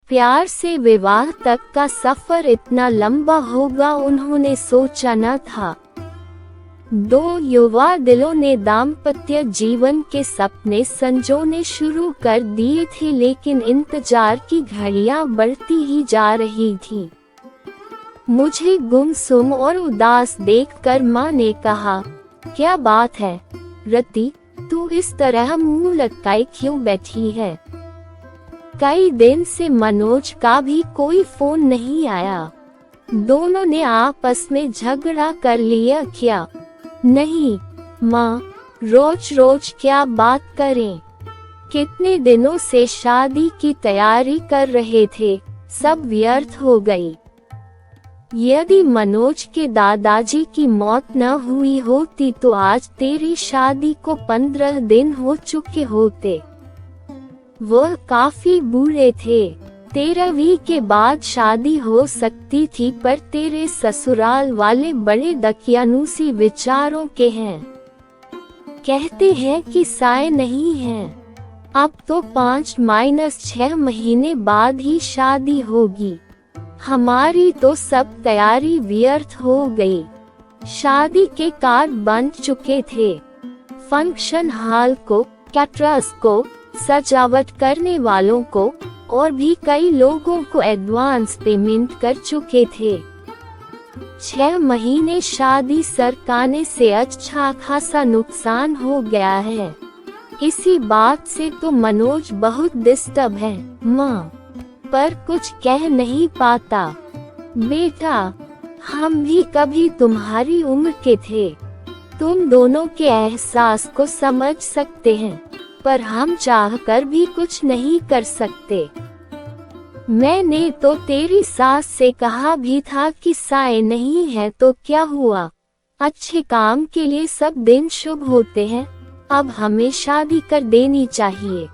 प्यार से विवाह तक का सफर इतना लंबा होगा उन्होंने सोचा न था। दो युवा दिलों ने दाम्पत्य जीवन के सपने संजोने शुरू कर दिए थे, लेकिन इंतजार की घड़ियां बढ़ती ही जा रही थीं। मुझे गुमसुम और उदास देखकर माँ ने कहा, क्या बात है रति, तू इस तरह मुंह लटकाए क्यों बैठी है? कई दिन से मनोज का भी कोई फोन नहीं आया। दोनों ने आपस में झगड़ा कर लिया क्या? नहीं माँ, रोज रोज क्या बात करें। कितने दिनों से शादी की तैयारी कर रहे थे, सब व्यर्थ हो गई। यदि मनोज के दादाजी की मौत न हुई होती तो आज तेरी शादी को 15 दिन हो चुके होते। वह काफी बूढ़े थे। 13वीं के बाद शादी हो सकती थी, पर तेरे ससुराल वाले बड़े दकियानूसी विचारों के हैं। कहते हैं कि साए नहीं हैं। अब तो 5-6 महीने बाद ही शादी होगी। हमारी तो सब तैयारी व्यर्थ हो गई। शादी के कार्ड बन चुके थे। फंक्शन हॉल को, कैटरर्स को, सजावट करने वालों को और भी कई लोगों को एडवांस पेमेंट कर चुके थे। 6 महीने शादी सरकाने से अच्छा खासा नुकसान हो गया है। इसी बात से तो मनोज बहुत डिस्टर्ब है माँ, पर कुछ कह नहीं पाता। बेटा, हम भी कभी तुम्हारी उम्र के थे। तुम दोनों के एहसास को समझ सकते हैं, पर हम चाहकर भी कुछ नहीं कर सकते। मैंने तो तेरी सास से कहा भी था कि साए नहीं है तो क्या हुआ, अच्छे काम के लिए सब दिन शुभ होते हैं। अब हमें शादी कर देनी चाहिए।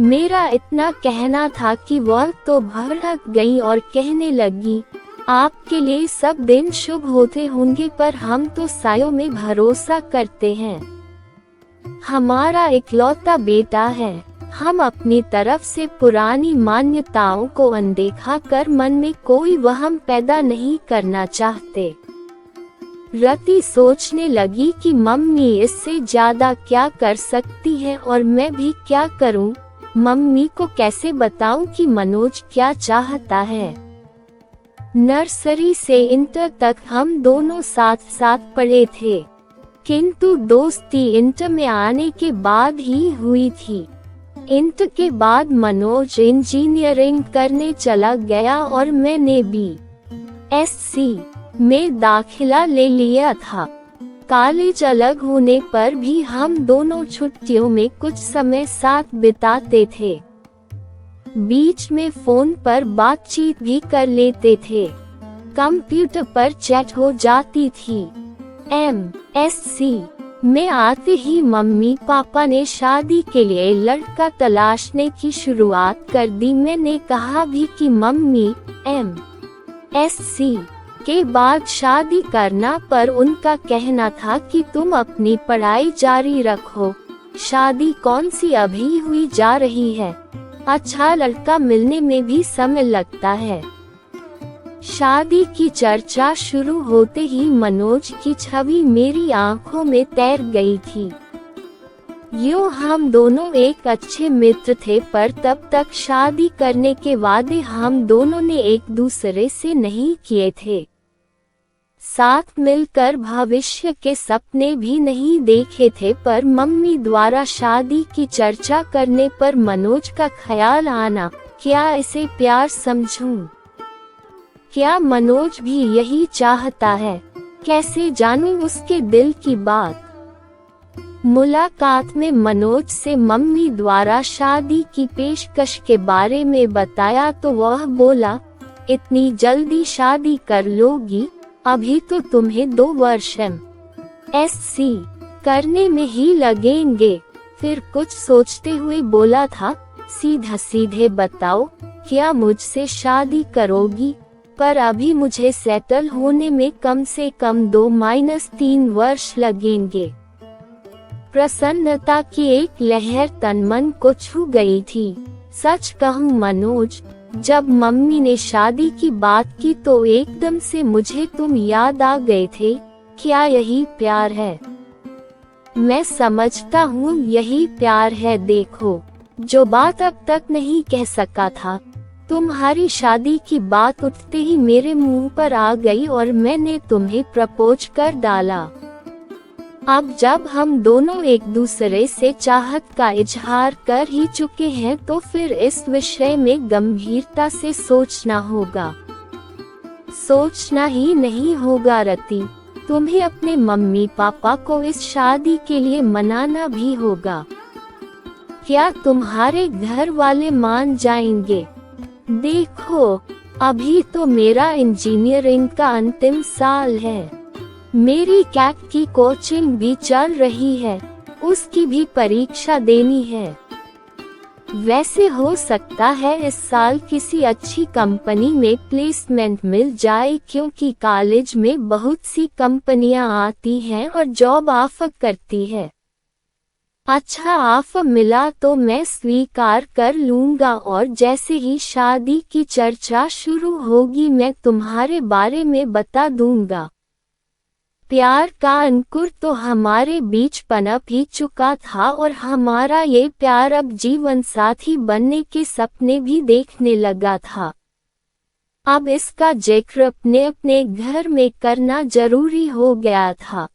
मेरा इतना कहना था कि वह तो भड़क गई और कहने लगी, आपके लिए सब दिन शुभ होते होंगे, पर हम तो सायों में भरोसा करते हैं। हमारा इकलौता बेटा है। हम अपनी तरफ से पुरानी मान्यताओं को अनदेखा कर मन में कोई वहम पैदा नहीं करना चाहते। रति सोचने लगी कि मम्मी इससे ज्यादा क्या कर सकती है और मैं भी क्या करूं? मम्मी को कैसे बताऊं कि मनोज क्या चाहता है? नर्सरी से इंटर तक हम दोनों साथ साथ पढ़े थे, किंतु दोस्ती इंटर में आने के बाद ही हुई थी। इंटर के बाद मनोज इंजीनियरिंग करने चला गया और मैंने BSc में दाखिला ले लिया था। कॉलेज अलग होने पर भी हम दोनों छुट्टियों में कुछ समय साथ बिताते थे। बीच में फोन पर बातचीत भी कर लेते थे। कंप्यूटर पर चैट हो जाती थी। MSc में आते ही मम्मी पापा ने शादी के लिए लड़का तलाशने की शुरुआत कर दी। मैंने कहा भी कि मम्मी MSc के बाद शादी करना, पर उनका कहना था कि तुम अपनी पढ़ाई जारी रखो, शादी कौन सी अभी हुई जा रही है, अच्छा लड़का मिलने में भी समय लगता है। शादी की चर्चा शुरू होते ही मनोज की छवि मेरी आंखों में तैर गई थी। यूं हम दोनों एक अच्छे मित्र थे, पर तब तक शादी करने के वादे हम दोनों ने एक दूसरे से नहीं किए थे। साथ मिलकर भविष्य के सपने भी नहीं देखे थे, पर मम्मी द्वारा शादी की चर्चा करने पर मनोज का ख्याल आना, क्या इसे प्यार समझूं? क्या मनोज भी यही चाहता है? कैसे जानूं उसके दिल की बात? मुलाकात में मनोज से मम्मी द्वारा शादी की पेशकश के बारे में बताया तो वह बोला, इतनी जल्दी शादी कर लोगी? अभी तो तुम्हें 2 वर्ष MSc करने में ही लगेंगे। फिर कुछ सोचते हुए बोला था, सीधा सीधे बताओ, क्या मुझसे शादी करोगी? पर अभी मुझे सेटल होने में कम से कम 2-3 वर्ष लगेंगे। प्रसन्नता की एक लहर तन मन को छू गई थी। सच कहूँ मनोज, जब मम्मी ने शादी की बात की तो एकदम से मुझे तुम याद आ गए थे। क्या यही प्यार है? मैं समझता हूँ यही प्यार है। देखो, जो बात अब तक नहीं कह सका था, तुम्हारी शादी की बात उठते ही मेरे मुंह पर आ गई और मैंने तुम्हें प्रपोज कर डाला। अब जब हम दोनों एक दूसरे से चाहत का इजहार कर ही चुके हैं तो फिर इस विषय में गंभीरता से सोचना होगा। सोचना ही नहीं होगा रति, तुम्हें अपने मम्मी पापा को इस शादी के लिए मनाना भी होगा। क्या तुम्हारे घर वाले मान जाएंगे? देखो, अभी तो मेरा इंजीनियरिंग का अंतिम साल है, मेरी कैट की कोचिंग भी चल रही है, उसकी भी परीक्षा देनी है। वैसे हो सकता है इस साल किसी अच्छी कंपनी में प्लेसमेंट मिल जाए, क्योंकि कॉलेज में बहुत सी कंपनियां आती हैं और जॉब ऑफर करती है। अच्छा ऑफर मिला तो मैं स्वीकार कर लूंगा और जैसे ही शादी की चर्चा शुरू होगी मैं तुम्हारे बारे में बता दूंगा। प्यार का अंकुर तो हमारे बीच पनप ही चुका था और हमारा ये प्यार अब जीवन साथी बनने के सपने भी देखने लगा था। अब इसका जिक्र अपने अपने घर में करना जरूरी हो गया था।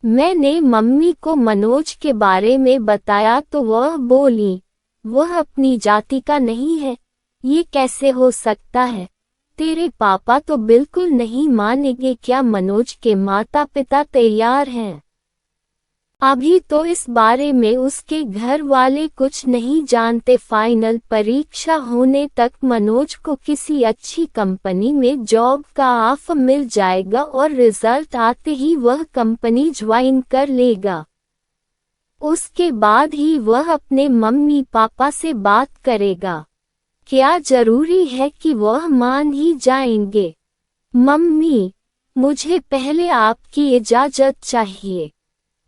मैंने मम्मी को मनोज के बारे में बताया तो वह बोली, वह अपनी जाति का नहीं है। ये कैसे हो सकता है? तेरे पापा तो बिल्कुल नहीं मानेंगे। क्या मनोज के माता पिता तैयार हैं? अभी तो इस बारे में उसके घर वाले कुछ नहीं जानते। फाइनल परीक्षा होने तक मनोज को किसी अच्छी कंपनी में जॉब का ऑफर मिल जाएगा और रिजल्ट आते ही वह कंपनी ज्वाइन कर लेगा। उसके बाद ही वह अपने मम्मी पापा से बात करेगा। क्या जरूरी है कि वह मान ही जाएंगे? मम्मी, मुझे पहले आपकी इजाजत चाहिए।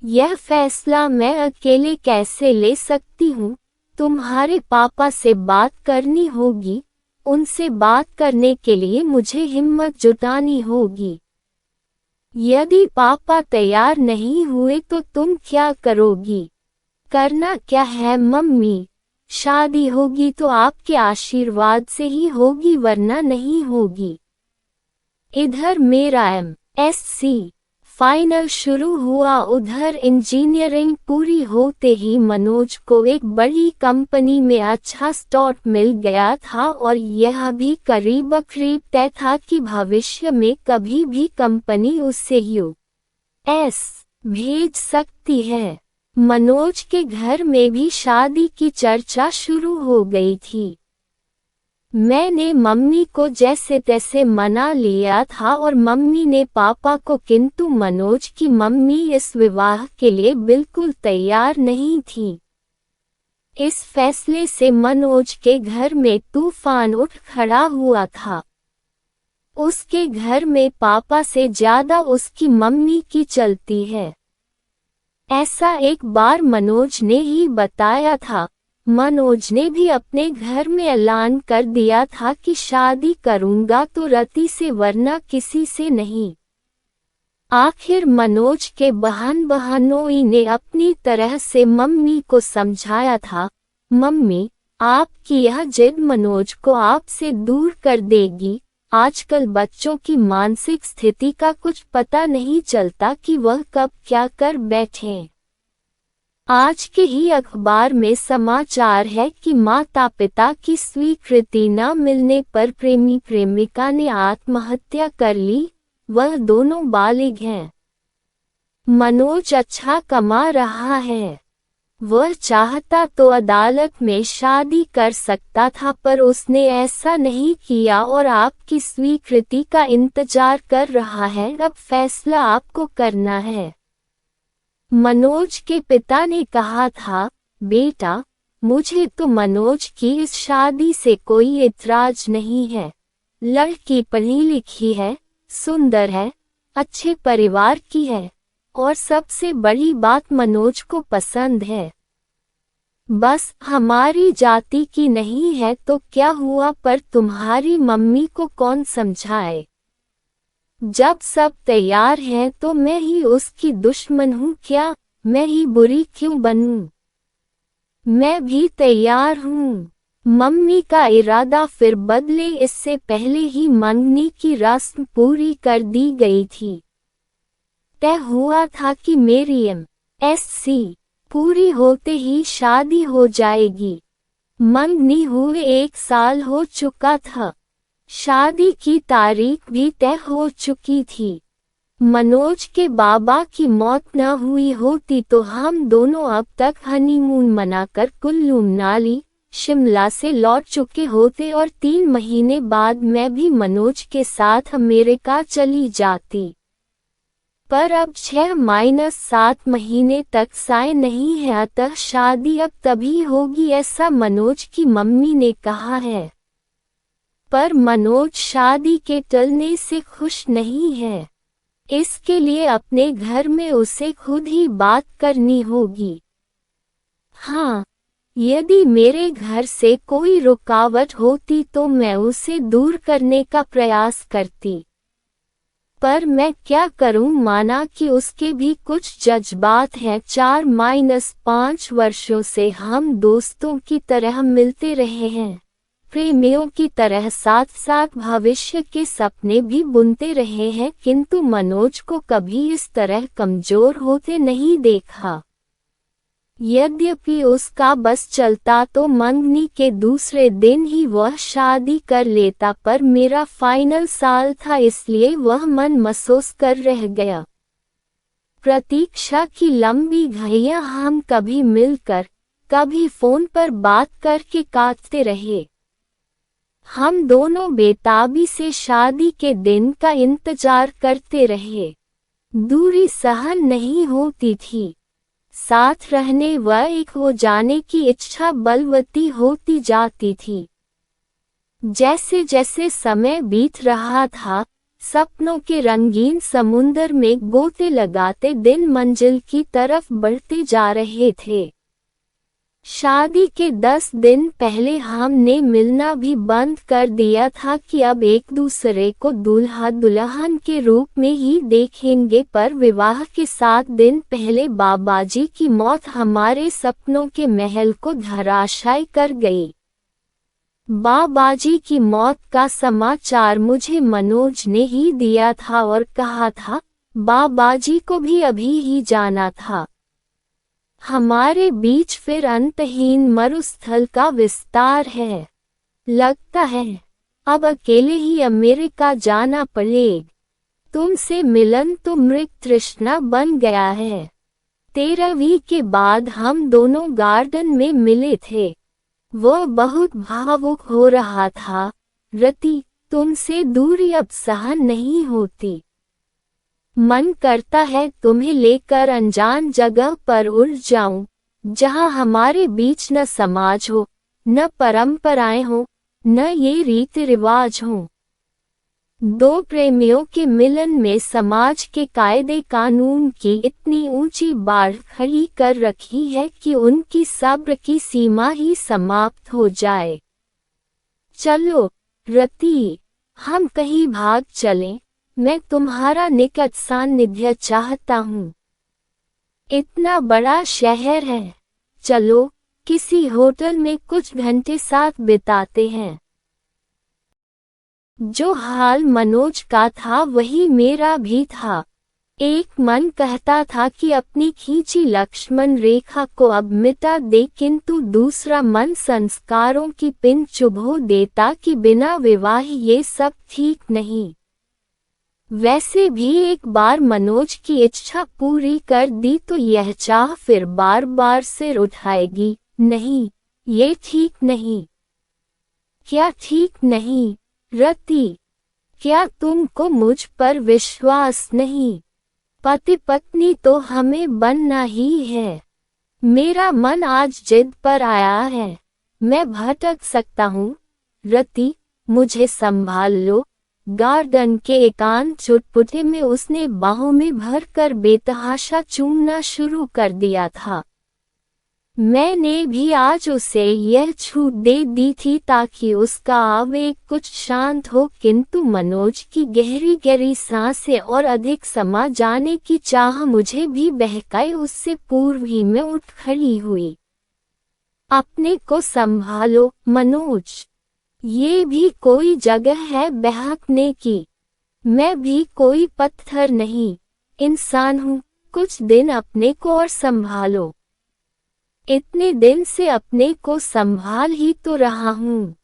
यह फैसला मैं अकेले कैसे ले सकती हूँ? तुम्हारे पापा से बात करनी होगी। उनसे बात करने के लिए मुझे हिम्मत जुटानी होगी। यदि पापा तैयार नहीं हुए तो तुम क्या करोगी? करना क्या है मम्मी? शादी होगी तो आपके आशीर्वाद से ही होगी, वरना नहीं होगी। इधर मेरा MSc फाइनल शुरू हुआ, उधर इंजीनियरिंग पूरी होते ही मनोज को एक बड़ी कंपनी में अच्छा स्लॉट मिल गया था और यह भी करीब तय था कि भविष्य में कभी भी कंपनी उससे US भेज सकती है। मनोज के घर में भी शादी की चर्चा शुरू हो गई थी। मैंने मम्मी को जैसे तैसे मना लिया था और मम्मी ने पापा को, किंतु मनोज की मम्मी इस विवाह के लिए बिल्कुल तैयार नहीं थी। इस फैसले से मनोज के घर में तूफान उठ खड़ा हुआ था। उसके घर में पापा से ज्यादा उसकी मम्मी की चलती है। ऐसा एक बार मनोज ने ही बताया था। मनोज ने भी अपने घर में ऐलान कर दिया था कि शादी करूंगा तो रति से, वरना किसी से नहीं। आखिर मनोज के बहनोई ने अपनी तरह से मम्मी को समझाया था, मम्मी, आपकी यह जिद मनोज को आपसे दूर कर देगी। आजकल बच्चों की मानसिक स्थिति का कुछ पता नहीं चलता कि वह कब क्या कर बैठे। आज के ही अखबार में समाचार है कि माता पिता की स्वीकृति न मिलने पर प्रेमी प्रेमिका ने आत्महत्या कर ली। वह दोनों बालिग हैं। मनोज अच्छा कमा रहा है। वह चाहता तो अदालत में शादी कर सकता था, पर उसने ऐसा नहीं किया और आपकी स्वीकृति का इंतजार कर रहा है। अब फैसला आपको करना है। मनोज के पिता ने कहा था, बेटा, मुझे तो मनोज की इस शादी से कोई इतराज नहीं है। लड़की पढ़ी लिखी है, सुंदर है, अच्छे परिवार की है और सबसे बड़ी बात मनोज को पसंद है। बस हमारी जाति की नहीं है तो क्या हुआ, पर तुम्हारी मम्मी को कौन समझाए। जब सब तैयार हैं तो मैं ही उसकी दुश्मन हूँ क्या, मैं ही बुरी क्यों बनूं। मैं भी तैयार हूँ। मम्मी का इरादा फिर बदले, इससे पहले ही मंगनी की रस्म पूरी कर दी गई थी। तय हुआ था कि मेरी MSc पूरी होते ही शादी हो जाएगी। मंगनी हुए 1 साल हो चुका था। शादी की तारीख भी तय हो चुकी थी। मनोज के बाबा की मौत न हुई होती तो हम दोनों अब तक हनीमून मनाकर कुल्लू मनाली शिमला से लौट चुके होते और 3 महीने बाद मैं भी मनोज के साथ अमेरिका चली जाती। पर अब 6-7 महीने तक साय नहीं है, अतः शादी अब तभी होगी, ऐसा मनोज की मम्मी ने कहा है। पर मनोज शादी के टलने से खुश नहीं है। इसके लिए अपने घर में उसे खुद ही बात करनी होगी। हाँ, यदि मेरे घर से कोई रुकावट होती तो मैं उसे दूर करने का प्रयास करती। पर मैं क्या करूं, माना कि उसके भी कुछ जज्बात हैं। 4-5 वर्षों से हम दोस्तों की तरह मिलते रहे हैं, प्रेमियों की तरह साथ साथ भविष्य के सपने भी बुनते रहे हैं, किंतु मनोज को कभी इस तरह कमजोर होते नहीं देखा। यद्यपि उसका बस चलता तो मंगनी के दूसरे दिन ही वह शादी कर लेता, पर मेरा फाइनल साल था इसलिए वह मन महसूस कर रह गया। प्रतीक्षा की लंबी घड़ियां हम कभी मिलकर कभी फोन पर बात करके काटते रहे। हम दोनों बेताबी से शादी के दिन का इंतजार करते रहे। दूरी सहन नहीं होती थी, साथ रहने व एक हो जाने की इच्छा बलवती होती जाती थी। जैसे जैसे समय बीत रहा था, सपनों के रंगीन समुंदर में गोते लगाते दिन मंजिल की तरफ बढ़ते जा रहे थे। शादी के 10 दिन पहले हमने मिलना भी बंद कर दिया था कि अब एक दूसरे को दूल्हा दुल्हन के रूप में ही देखेंगे, पर विवाह के 7 दिन पहले बाबाजी की मौत हमारे सपनों के महल को धराशायी कर गई। बाबाजी की मौत का समाचार मुझे मनोज ने ही दिया था और कहा था बाबाजी को भी अभी ही जाना था। हमारे बीच फिर अंतहीन मरुस्थल का विस्तार है। लगता है अब अकेले ही अमेरिका जाना पड़ेगा। तुमसे मिलन तो मृग तृष्णा बन गया है। 13वीं के बाद हम दोनों गार्डन में मिले थे। वह बहुत भावुक हो रहा था। रति, तुमसे दूरी अब सहन नहीं होती। मन करता है तुम्हें लेकर अनजान जगह पर उड़ जाऊं, जहां हमारे बीच न समाज हो, न परंपराएं हो, न ये रीति रिवाज हो। 2 प्रेमियों के मिलन में समाज के कायदे कानून की इतनी ऊंची बाड़ खड़ी कर रखी है कि उनकी सब्र की सीमा ही समाप्त हो जाए। चलो रति, हम कहीं भाग चलें। मैं तुम्हारा निकट सानिध्य चाहता हूँ। इतना बड़ा शहर है, चलो किसी होटल में कुछ घंटे साथ बिताते हैं। जो हाल मनोज का था वही मेरा भी था। एक मन कहता था कि अपनी खींची लक्ष्मण रेखा को अब मिटा दे, किंतु दूसरा मन संस्कारों की पिन चुभो देता कि बिना विवाह ये सब ठीक नहीं। वैसे भी एक बार मनोज की इच्छा पूरी कर दी तो यह चाह फिर बार बार सिर उठाएगी। नहीं, ये ठीक नहीं। क्या ठीक नहीं रति? क्या तुमको मुझ पर विश्वास नहीं? पति पत्नी तो हमें बनना ही है। मेरा मन आज जिद पर आया है। मैं भटक सकता हूँ। रति, मुझे संभाल लो। गार्डन के एकांत चुटपुटे में उसने बाहों में भरकर बेतहाशा चूमना शुरू कर दिया था। मैंने भी आज उसे यह छूट दे दी थी ताकि उसका आवेग कुछ शांत हो, किंतु मनोज की गहरी गहरी सांसें और अधिक समा जाने की चाह मुझे भी बहकाई। उससे पूर्व ही मैं उठ खड़ी हुई। अपने को संभालो मनोज, ये भी कोई जगह है बहकने की। मैं भी कोई पत्थर नहीं, इंसान हूँ। कुछ दिन अपने को और संभालो। इतने दिन से अपने को संभाल ही तो रहा हूँ।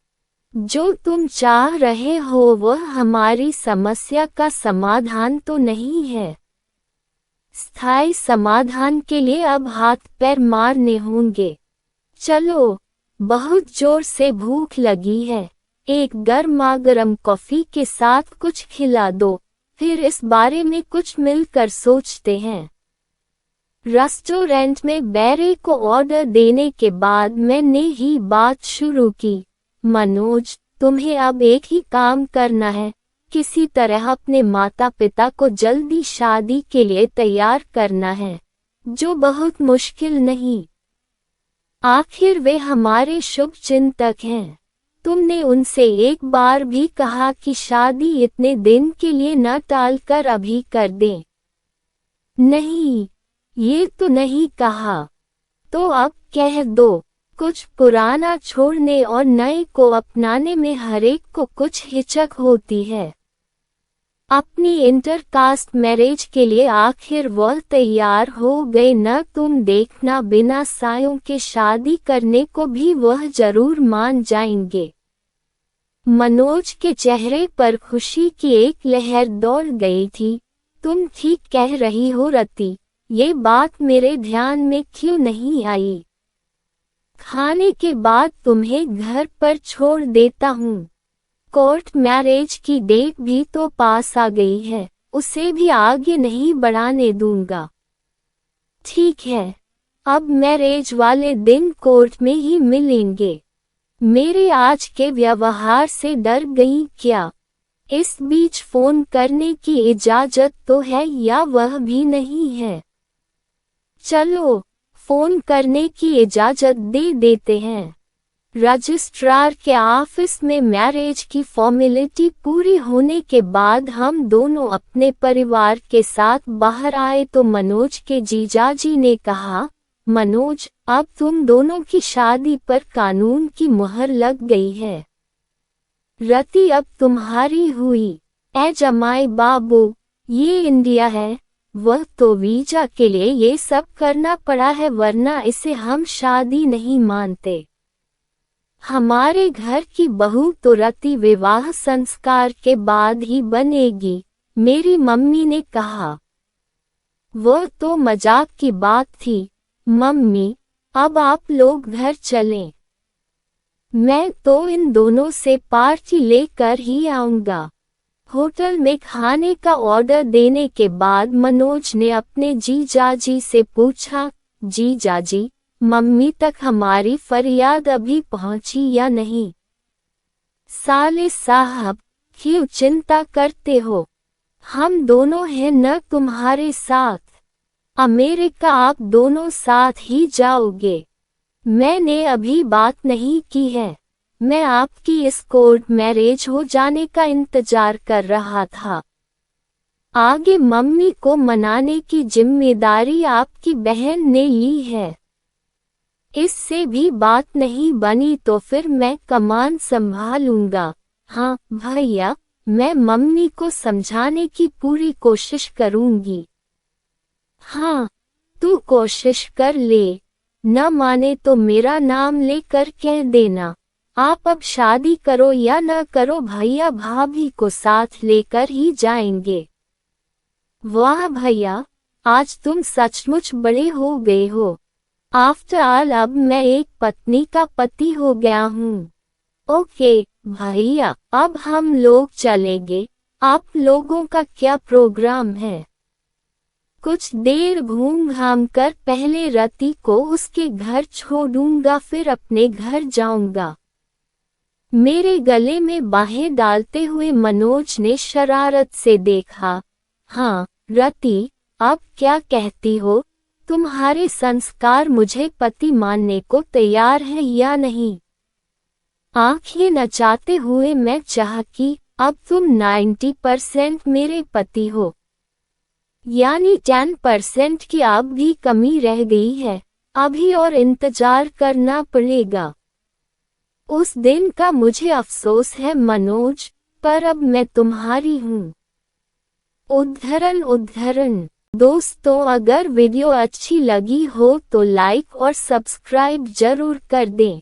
जो तुम चाह रहे हो वह हमारी समस्या का समाधान तो नहीं है। स्थायी समाधान के लिए अब हाथ पैर मारने होंगे। चलो, बहुत जोर से भूख लगी है, एक गर्मागर्म कॉफी के साथ कुछ खिला दो, फिर इस बारे में कुछ मिलकर सोचते हैं। रेस्टोरेंट में बैरे को ऑर्डर देने के बाद मैंने ही बात शुरू की। मनोज, तुम्हें अब एक ही काम करना है, किसी तरह अपने माता पिता को जल्दी शादी के लिए तैयार करना है, जो बहुत मुश्किल नहीं। आखिर वे हमारे शुभ चिंतक हैं। तुमने उनसे एक बार भी कहा कि शादी इतने दिन के लिए न टालकर अभी कर दें? नहीं, ये तो नहीं कहा। तो अब कह दो। कुछ पुराना छोड़ने और नए को अपनाने में हरेक को कुछ हिचक होती है। अपनी इंटरकास्ट मैरिज के लिए आखिर वह तैयार हो गए न? तुम देखना, बिना सायों के शादी करने को भी वह जरूर मान जाएंगे। मनोज के चेहरे पर खुशी की एक लहर दौड़ गई थी। तुम ठीक कह रही हो रति, ये बात मेरे ध्यान में क्यों नहीं आई? खाने के बाद तुम्हें घर पर छोड़ देता हूँ। कोर्ट मैरिज की डेट भी तो पास आ गई है, उसे भी आगे नहीं बढ़ाने दूंगा। ठीक है, अब मैरिज वाले दिन कोर्ट में ही मिलेंगे। मेरे आज के व्यवहार से डर गई क्या? इस बीच फोन करने की इजाजत तो है या वह भी नहीं है? चलो, फोन करने की इजाजत दे देते हैं। रजिस्ट्रार के ऑफिस में मैरिज की फॉर्मेलिटी पूरी होने के बाद हम दोनों अपने परिवार के साथ बाहर आए तो मनोज के जीजाजी ने कहा, मनोज, अब तुम दोनों की शादी पर कानून की मुहर लग गई है। रति अब तुम्हारी हुई। ए जमाई बाबू, ये इंडिया है, वह तो वीजा के लिए ये सब करना पड़ा है, वरना इसे हम शादी नहीं मानते। हमारे घर की बहू तो रति विवाह संस्कार के बाद ही बनेगी, मेरी मम्मी ने कहा। वह तो मजाक की बात थी मम्मी, अब आप लोग घर चलें। मैं तो इन दोनों से पार्टी लेकर ही आऊंगा। होटल में खाने का ऑर्डर देने के बाद मनोज ने अपने जीजाजी से पूछा, जीजाजी, मम्मी तक हमारी फरियाद अभी पहुंची या नहीं? साले साहब, क्यों चिंता करते हो? हम दोनों हैं न तुम्हारे साथ। अमेरिका आप दोनों साथ ही जाओगे। मैंने अभी बात नहीं की है। मैं आपकी इस कोर्ट मैरिज हो जाने का इंतजार कर रहा था। आगे मम्मी को मनाने की जिम्मेदारी आपकी बहन ने ली है। इससे भी बात नहीं बनी तो फिर मैं कमान संभालूंगा। हाँ भैया, मैं मम्मी को समझाने की पूरी कोशिश करूंगी। हाँ, तू कोशिश कर ले, न माने तो मेरा नाम लेकर कह देना। आप अब शादी करो या न करो, भैया भाभी को साथ लेकर ही जाएंगे। वाह भैया, आज तुम सचमुच बड़े हो गए हो। आफ्टर ऑल अब मैं एक पत्नी का पति हो गया हूँ। ओके भैया, अब हम लोग चलेंगे। आप लोगों का क्या प्रोग्राम है? कुछ देर घूम घाम कर पहले रति को उसके घर छोड़ूंगा, फिर अपने घर जाऊंगा। मेरे गले में बाहें डालते हुए मनोज ने शरारत से देखा। हाँ रति, अब क्या कहती हो? तुम्हारे संस्कार मुझे पति मानने को तैयार है या नहीं? आंखें नचाते हुए मैं चाहा कि अब तुम 90% मेरे पति हो, यानी 10% की अब भी कमी रह गई है, अभी और इंतजार करना पड़ेगा। उस दिन का मुझे अफसोस है मनोज, पर अब मैं तुम्हारी हूँ। उद्धरण। दोस्तों, अगर वीडियो अच्छी लगी हो तो लाइक और सब्सक्राइब जरूर कर दें।